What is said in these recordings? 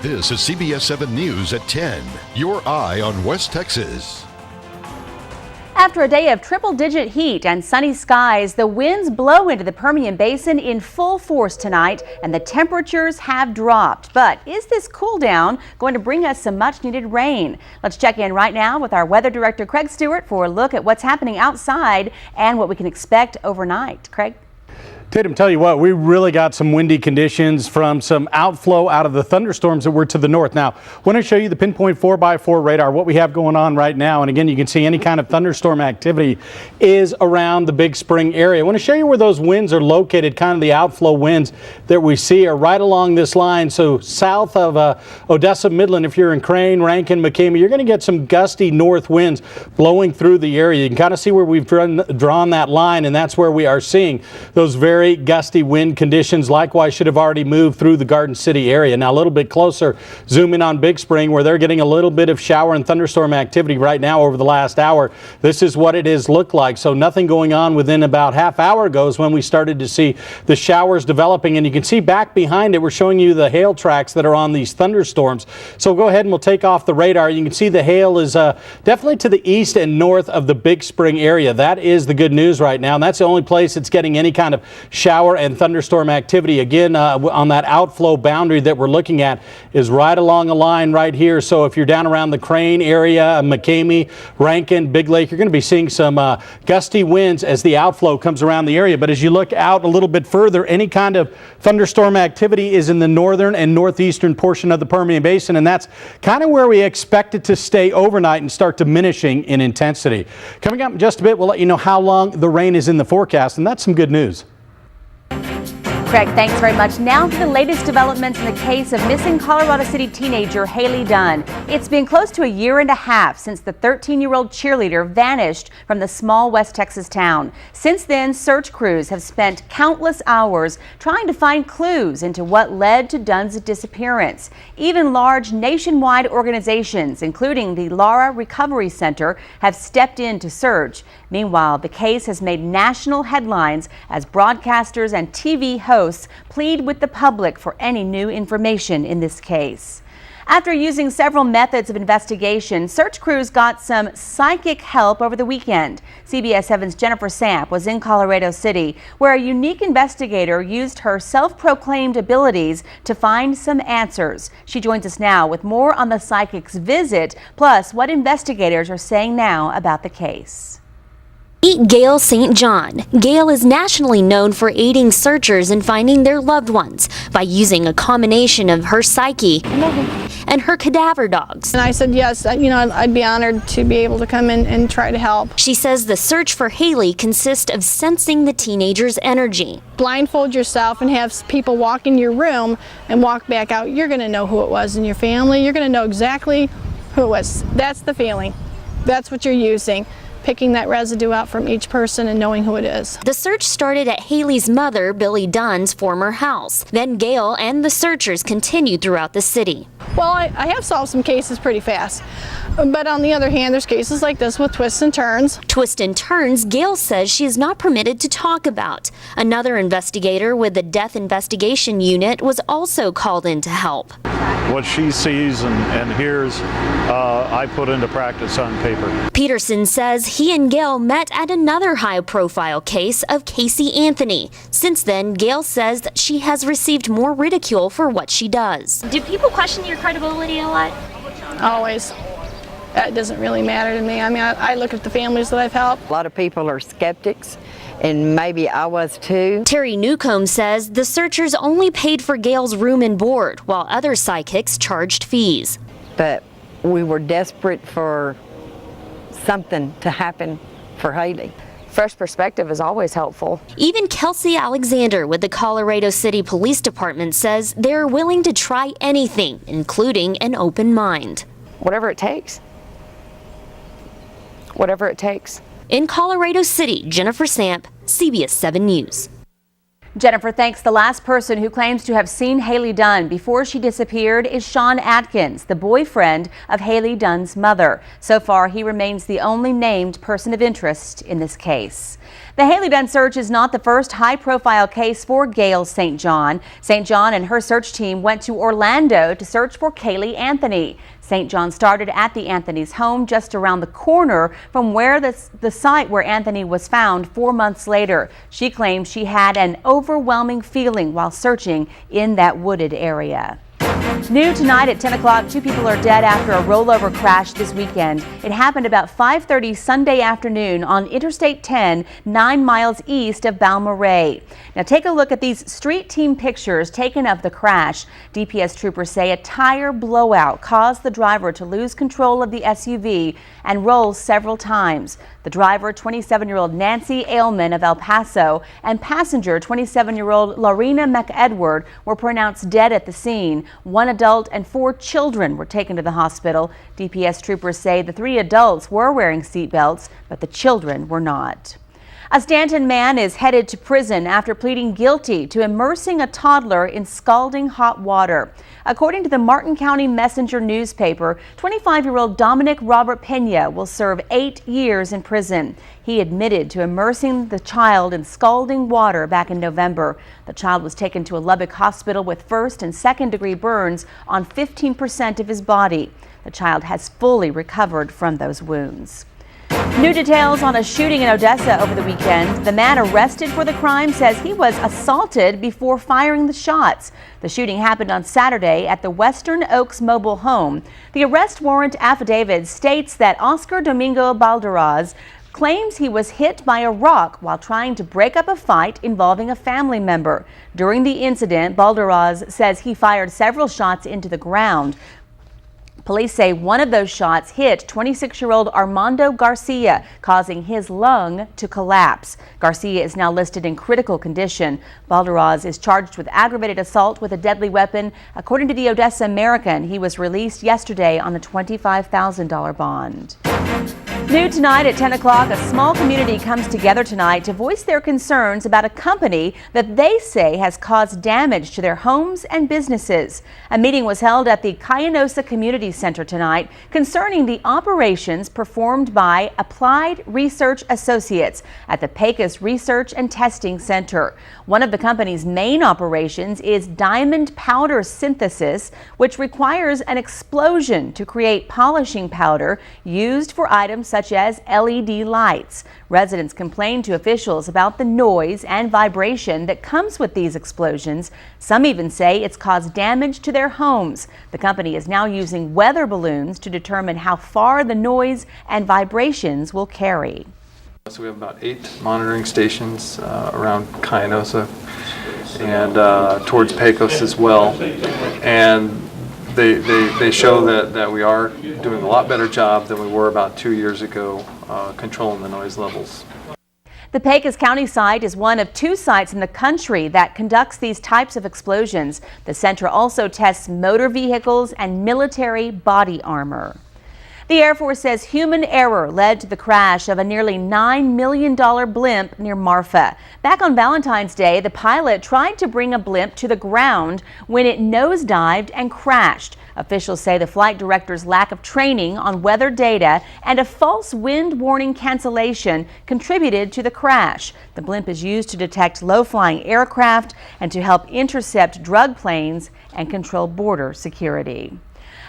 This is CBS 7 News at 10. Your eye on West Texas. After a day of triple-digit heat and sunny skies, the winds blow into the Permian Basin in full force tonight, and the temperatures have dropped. But is this cool down going to bring us some much-needed rain? Let's check in right now with our weather director, Craig Stewart, for a look at what's happening outside and what we can expect overnight. Craig? Tatum, tell you what, we really got some windy conditions from some outflow out of the thunderstorms that were to the north. Now, I want to show you the pinpoint 4x4 radar, what we have going on right now. And again, you can see any kind of thunderstorm activity is around the Big Spring area. I want to show you where those winds are located. Kind of the outflow winds that we see are right along this line. So south of Odessa, Midland, if you're in Crane, Rankin, McCamey, you're going to get some gusty north winds blowing through the area. You can kind of see where we've drawn that line, and that's where we are seeing those very gusty wind conditions. Likewise should have already moved through the Garden City area. Now a little bit closer, zoom in on Big Spring, where they're getting a little bit of shower and thunderstorm activity right now over the last hour. This is what it has looked like. So nothing going on within about half hour ago is when we started to see the showers developing, and you can see back behind it, we're showing you the hail tracks that are on these thunderstorms. So go ahead and we'll take off the radar. You can see the hail is definitely to the east and north of the Big Spring area. That is the good news right now, and that's the only place it's getting any kind of shower and thunderstorm activity. Again, on that outflow boundary that we're looking at is right along a line right here. So if you're down around the Crane area, McCamey, Rankin, Big Lake, you're going to be seeing some gusty winds as the outflow comes around the area. But as you look out a little bit further, any kind of thunderstorm activity is in the northern and northeastern portion of the Permian Basin, and that's kind of where we expect it to stay overnight and start diminishing in intensity. Coming up in just a bit, we'll let you know how long the rain is in the forecast, and that's some good news. Craig, thanks very much. Now to the latest developments in the case of missing Colorado City teenager Haley Dunn. It's been close to a year and a half since the 13-year-old cheerleader vanished from the small West Texas town. Since then, search crews have spent countless hours trying to find clues into what led to Dunn's disappearance. Even large nationwide organizations, including the Lara Recovery Center, have stepped in to search. Meanwhile, the case has made national headlines as broadcasters and TV hosts plead with the public for any new information in this case. After using several methods of investigation, search crews got some psychic help over the weekend. CBS 7's Jennifer Samp was in Colorado City, where a unique investigator used her self-proclaimed abilities to find some answers. She joins us now with more on the psychic's visit, plus what investigators are saying now about the case. Meet Gail St. John. Gail is nationally known for aiding searchers in finding their loved ones by using a combination of her psyche and her cadaver dogs. And I said yes, I'd be honored to be able to come in and try to help. She says the search for Haley consists of sensing the teenager's energy. Blindfold yourself and have people walk in your room and walk back out. You're going to know who it was in your family. You're going to know exactly who it was. That's the feeling. That's what you're using. Picking that residue out from each person and knowing who it is. The search started at Haley's mother, Billy Dunn's former house. Then Gail and the searchers continued throughout the city. Well, I have solved some cases pretty fast. But on the other hand, there's cases like this with twists and turns. Twists and turns, Gail says she is not permitted to talk about. Another investigator with the Death Investigation Unit was also called in to help. What she sees and hears, I put into practice on paper. Peterson says he and Gail met at another high-profile case of Casey Anthony. Since then, Gail says that she has received more ridicule for what she does. Do people question your credibility a lot? Always. That doesn't really matter to me. I mean, I look at the families that I've helped. A lot of people are skeptics, and maybe I was too. Terry Newcomb says the searchers only paid for Gail's room and board, while other psychics charged fees. But we were desperate for something to happen for Haley. Fresh perspective is always helpful. Even Kelsey Alexander with the Colorado City Police Department says they're willing to try anything, including an open mind. Whatever it takes. Whatever it takes. In Colorado City, Jennifer Samp, CBS 7 News. Jennifer, thanks. The last person who claims to have seen Haley Dunn before she disappeared is Sean Atkins, the boyfriend of Haley Dunn's mother. So far, he remains the only named person of interest in this case. The Haley Dunn search is not the first high-profile case for Gail St. John. St. John and her search team went to Orlando to search for Kaylee Anthony. St. John started at the Anthony's home just around the corner from where the site where Anthony was found 4 months later. She claims she had an overwhelming feeling while searching in that wooded area. New tonight at 10 o'clock, 2 people are dead after a rollover crash this weekend. It happened about 5:30 Sunday afternoon on Interstate 10, 9 miles east of Balmorhea. Now take a look at these street team pictures taken of the crash. DPS troopers say a tire blowout caused the driver to lose control of the SUV and roll several times. The driver, 27-year-old Nancy Ailman of El Paso, and passenger, 27-year-old Lorena McEdward, were pronounced dead at the scene. 1 adult and 4 children were taken to the hospital. DPS troopers say the 3 adults were wearing seatbelts, but the children were not. A Stanton man is headed to prison after pleading guilty to immersing a toddler in scalding hot water. According to the Martin County Messenger newspaper, 25-year-old Dominic Robert Pena will serve 8 years in prison. He admitted to immersing the child in scalding water back in November. The child was taken to a Lubbock hospital with 1st and 2nd degree burns on 15% of his body. The child has fully recovered from those wounds. New details on a shooting in Odessa over the weekend. The man arrested for the crime says he was assaulted before firing the shots. The shooting happened on Saturday at the Western Oaks mobile home. The arrest warrant affidavit states that Oscar Domingo Balderaz claims he was hit by a rock while trying to break up a fight involving a family member. During the incident, Balderaz says he fired several shots into the ground. Police say one of those shots hit 26-year-old Armando Garcia, causing his lung to collapse. Garcia is now listed in critical condition. Balderaz is charged with aggravated assault with a deadly weapon. According to the Odessa American, he was released yesterday on a $25,000 bond. New tonight at 10 o'clock, a small community comes together tonight to voice their concerns about a company that they say has caused damage to their homes and businesses. A meeting was held at the Cayenosa Community Center tonight concerning the operations performed by Applied Research Associates at the Pecos Research and Testing Center. One of the company's main operations is diamond powder synthesis, which requires an explosion to create polishing powder used for items such as LED lights. Residents complained to officials about the noise and vibration that comes with these explosions. Some even say it's caused damage to their homes. The company is now using weather balloons to determine how far the noise and vibrations will carry. So we have about 8 monitoring stations around Cayenosa and towards Pecos as well. And they show that we are doing a lot better job than we were about 2 years ago controlling the noise levels. The Pecos County site is one of 2 sites in the country that conducts these types of explosions. The center also tests motor vehicles and military body armor. The Air Force says human error led to the crash of a nearly $9 million blimp near Marfa. Back on Valentine's Day, the pilot tried to bring a blimp to the ground when it nosedived and crashed. Officials say the flight director's lack of training on weather data and a false wind warning cancellation contributed to the crash. The blimp is used to detect low-flying aircraft and to help intercept drug planes and control border security.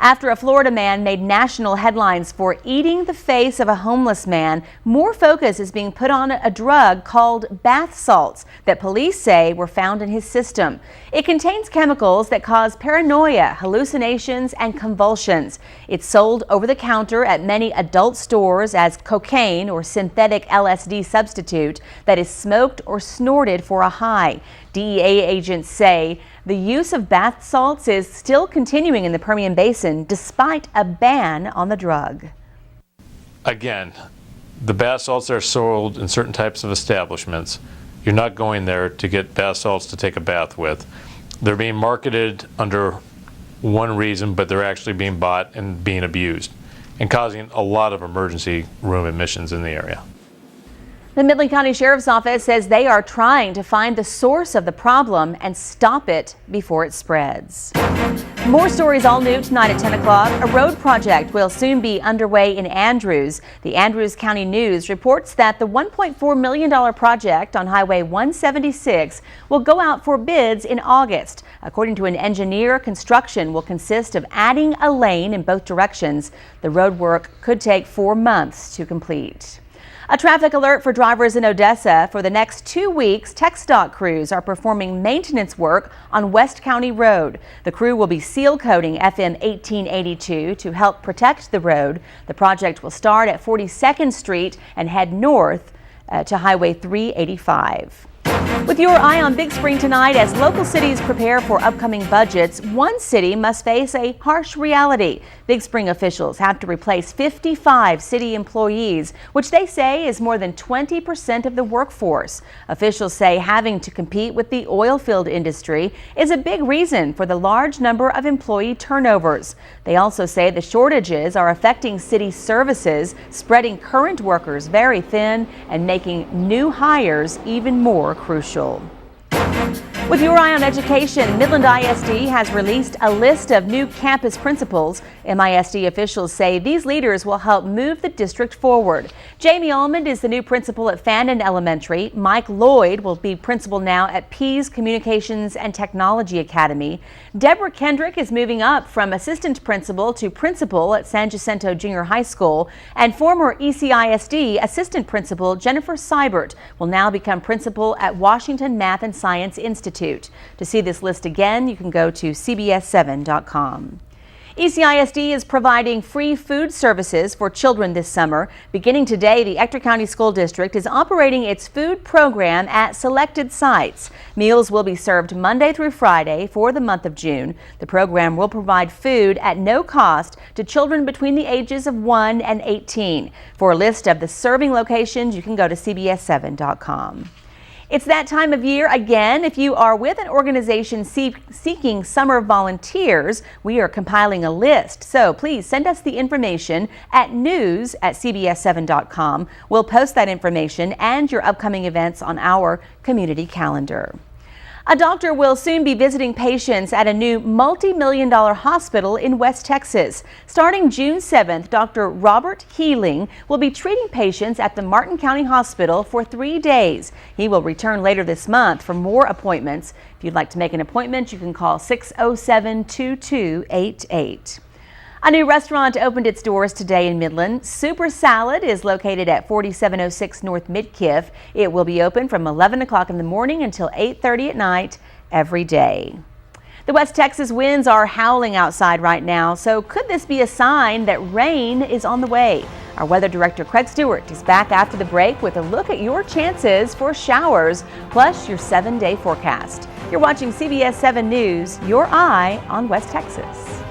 After a Florida man made national headlines for eating the face of a homeless man, more focus is being put on a drug called bath salts that police say were found in his system. It contains chemicals that cause paranoia, hallucinations, and convulsions. It's sold over the counter at many adult stores as cocaine or synthetic LSD substitute that is smoked or snorted for a high. DEA agents say the use of bath salts is still continuing in the Permian Basin despite a ban on the drug. Again, the bath salts are sold in certain types of establishments. You're not going there to get bath salts to take a bath with. They're being marketed under one reason, but they're actually being bought and being abused and causing a lot of emergency room admissions in the area. The Midland County Sheriff's Office says they are trying to find the source of the problem and stop it before it spreads. More stories all new tonight at 10 o'clock. A road project will soon be underway in Andrews. The Andrews County News reports that the $1.4 million project on Highway 176 will go out for bids in August. According to an engineer, construction will consist of adding a lane in both directions. The road work could take 4 months to complete. A traffic alert for drivers in Odessa. For the next 2 weeks, TxDOT crews are performing maintenance work on West County Road. The crew will be seal coating FM 1882 to help protect the road. The project will start at 42nd Street and head north to Highway 385. With your eye on Big Spring tonight, as local cities prepare for upcoming budgets, one city must face a harsh reality. Big Spring officials have to replace 55 city employees, which they say is more than 20% of the workforce. Officials say having to compete with the oil field industry is a big reason for the large number of employee turnovers. They also say the shortages are affecting city services, spreading current workers very thin and making new hires even more crucial. With your eye on education, Midland ISD has released a list of new campus principals. MISD officials say these leaders will help move the district forward. Jamie Almond is the new principal at Fannin Elementary. Mike Lloyd will be principal now at Pease Communications and Technology Academy. Deborah Kendrick is moving up from assistant principal to principal at San Jacinto Junior High School. And former ECISD assistant principal Jennifer Seibert will now become principal at Washington Math and Science Institute. To see this list again, you can go to CBS7.com. ECISD is providing free food services for children this summer. Beginning today, the Ector County School District is operating its food program at selected sites. Meals will be served Monday through Friday for the month of June. The program will provide food at no cost to children between the ages of 1 and 18. For a list of the serving locations, you can go to CBS7.com. It's that time of year again. If you are with an organization seeking summer volunteers, we are compiling a list. So please send us the information at news@cbs7.com. We'll post that information and your upcoming events on our community calendar. A doctor will soon be visiting patients at a new multi-million-dollar hospital in West Texas. Starting June 7th, Dr. Robert Healing will be treating patients at the Martin County Hospital for 3 days. He will return later this month for more appointments. If you'd like to make an appointment, you can call 607-2288. A new restaurant opened its doors today in Midland. Super Salad is located at 4706 North Midkiff. It will be open from 11 o'clock in the morning until 8:30 at night every day. The West Texas winds are howling outside right now, so could this be a sign that rain is on the way? Our weather director Craig Stewart is back after the break with a look at your chances for showers, plus your 7-day forecast. You're watching CBS 7 News, your eye on West Texas.